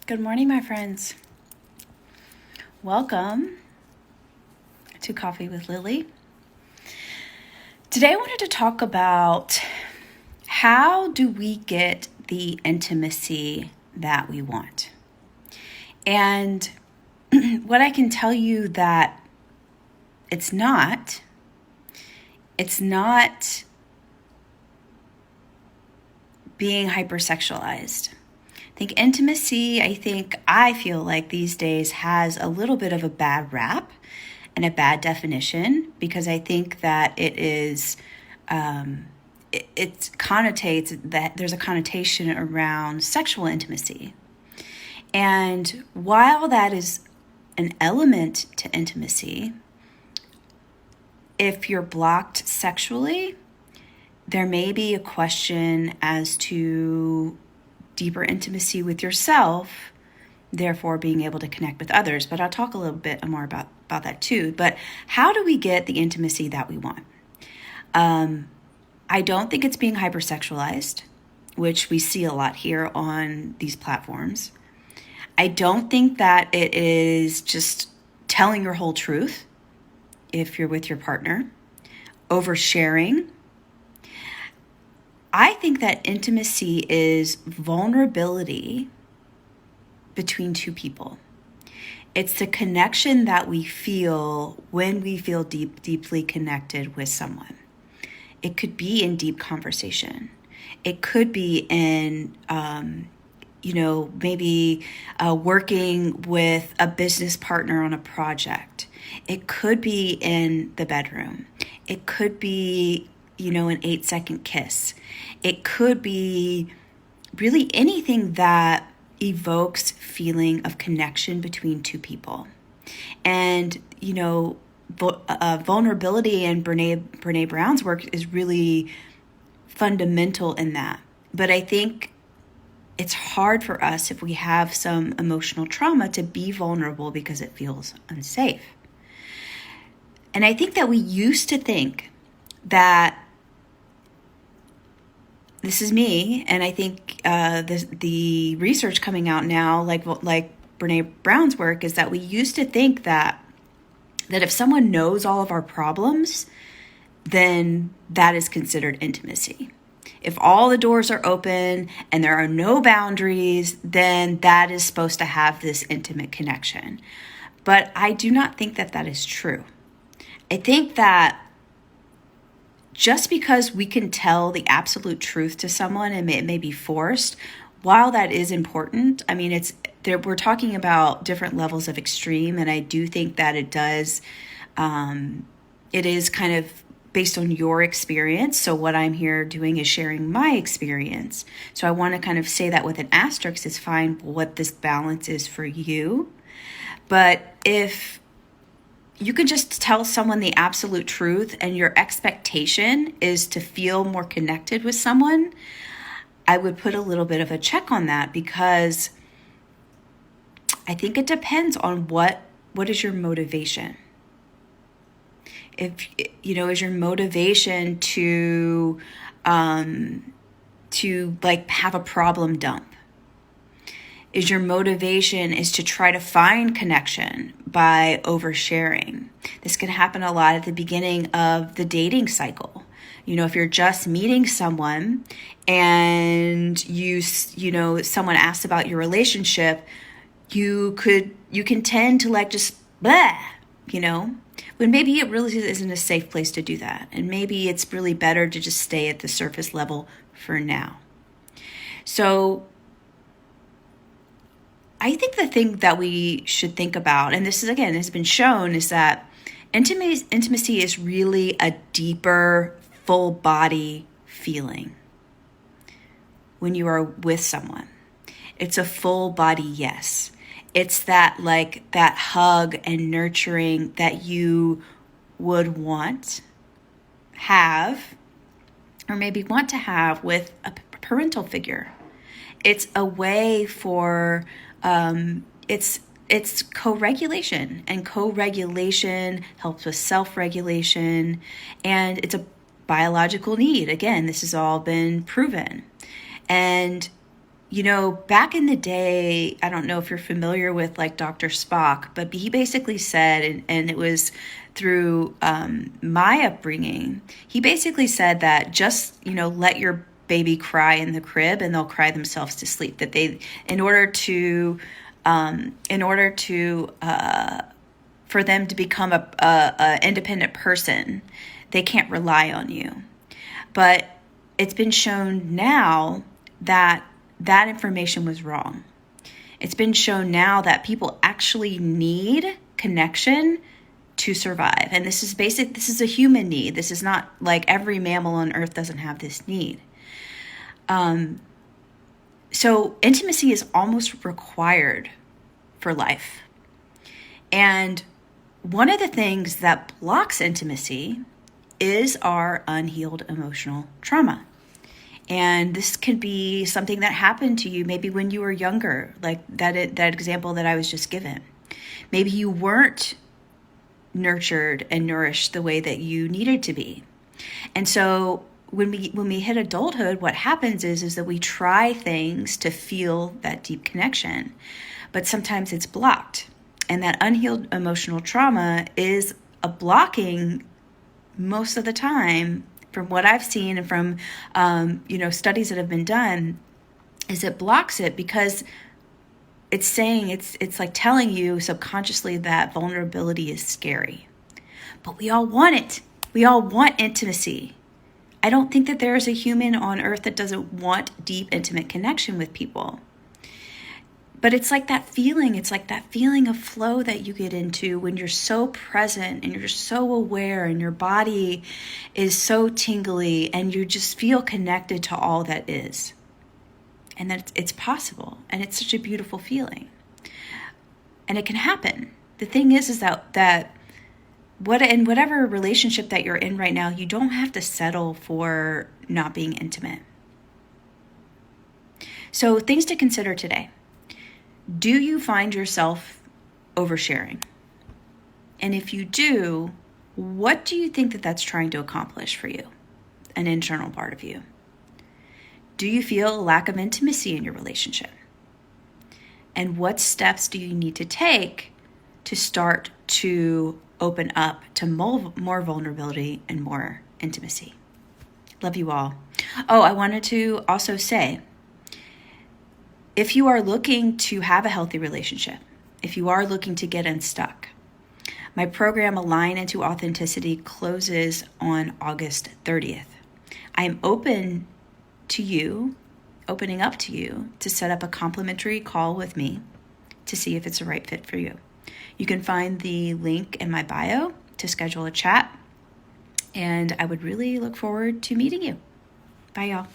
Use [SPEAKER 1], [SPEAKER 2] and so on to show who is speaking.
[SPEAKER 1] Good morning, my friends. Welcome to Coffee with Lilli. Today I wanted to talk about how do we get the intimacy that we want. And what I can tell you that it's not being hypersexualized. I feel like these days has a little bit of a bad rap and a bad definition, because I think that it is, it connotates that there's a connotation around sexual intimacy. And while that is an element to intimacy, if you're blocked sexually, there may be a question as to deeper intimacy with yourself, therefore being able to connect with others. But I'll talk a little bit more about that too. But how do we get the intimacy that we want? I don't think it's being hypersexualized, which we see a lot here on these platforms. I don't think that it is just telling your whole truth if you're with your partner, oversharing. I think that intimacy is vulnerability between two people. It's the connection that we feel when we feel deeply connected with someone. It could be in deep conversation. It could be in, maybe working with a business partner on a project. It could be in the bedroom. It could be an 8-second kiss. It could be really anything that evokes feeling of connection between two people. And, vulnerability and Brene Brown's work is really fundamental in that. But I think it's hard for us if we have some emotional trauma to be vulnerable because it feels unsafe. And I think that we used to think that this is me, and I think the research coming out now, like Brene Brown's work, is that we used to think that if someone knows all of our problems, then that is considered intimacy. If all the doors are open and there are no boundaries, then that is supposed to have this intimate connection. But I do not think that that is true. I think that just because we can tell the absolute truth to someone and it may be forced, while that is important, I mean, we're talking about different levels of extreme, and I do think that it does, it is kind of based on your experience. So what I'm here doing is sharing my experience. So I want to kind of say that with an asterisk is find what this balance is for you. But if you can just tell someone the absolute truth and your expectation is to feel more connected with someone, I would put a little bit of a check on that, because I think it depends on what is your motivation. If, is your motivation to have a problem dump? Is your motivation is to try to find connection by oversharing? This can happen a lot at the beginning of the dating cycle. If you're just meeting someone and someone asks about your relationship, you can tend to just blah, when maybe it really isn't a safe place to do that. And maybe it's really better to just stay at the surface level for now. So I think the thing that we should think about, and this is, again, has been shown, is that intimacy is really a deeper, full body feeling when you are with someone. It's a full body yes. It's that hug and nurturing that you would have, or maybe want to have with a parental figure. It's a way for, it's co-regulation, and co-regulation helps with self-regulation, and it's a biological need. Again, this has all been proven. And back in the day, I don't know if you're familiar with like Dr. Spock, but he basically said, and it was through my upbringing, he basically said that just, let your baby cry in the crib and they'll cry themselves to sleep. That in order to for them to become a independent person, they can't rely on you. But it's been shown now that information was wrong. It's been shown now that people actually need connection to survive. And this is a human need. This is not like every mammal on earth doesn't have this need. So intimacy is almost required for life. And one of the things that blocks intimacy is our unhealed emotional trauma. And this could be something that happened to you maybe when you were younger, like that example that I was just given. Maybe you weren't nurtured and nourished the way that you needed to be. And so when we hit adulthood, what happens is that we try things to feel that deep connection, but sometimes it's blocked. And that unhealed emotional trauma is a blocking most of the time, from what I've seen and from, studies that have been done, is it blocks it because it's saying, it's like telling you subconsciously that vulnerability is scary. But we all want it. We all want intimacy. I don't think that there is a human on earth that doesn't want deep, intimate connection with people. But it's like that feeling of flow that you get into when you're so present and you're so aware and your body is so tingly and you just feel connected to all that is. And that it's possible, and it's such a beautiful feeling. And it can happen. The thing is that in whatever relationship that you're in right now, you don't have to settle for not being intimate. So things to consider today. Do you find yourself oversharing? And if you do, what do you think that that's trying to accomplish for you? An internal part of you. Do you feel a lack of intimacy in your relationship? And what steps do you need to take to start to open up to more vulnerability and more intimacy? Love you all. Oh, I wanted to also say, if you are looking to have a healthy relationship, if you are looking to get unstuck, my program Align into Authenticity closes on August 30th. I am opening up to you to set up a complimentary call with me to see if it's the right fit for you. You can find the link in my bio to schedule a chat, and I would really look forward to meeting you. Bye, y'all.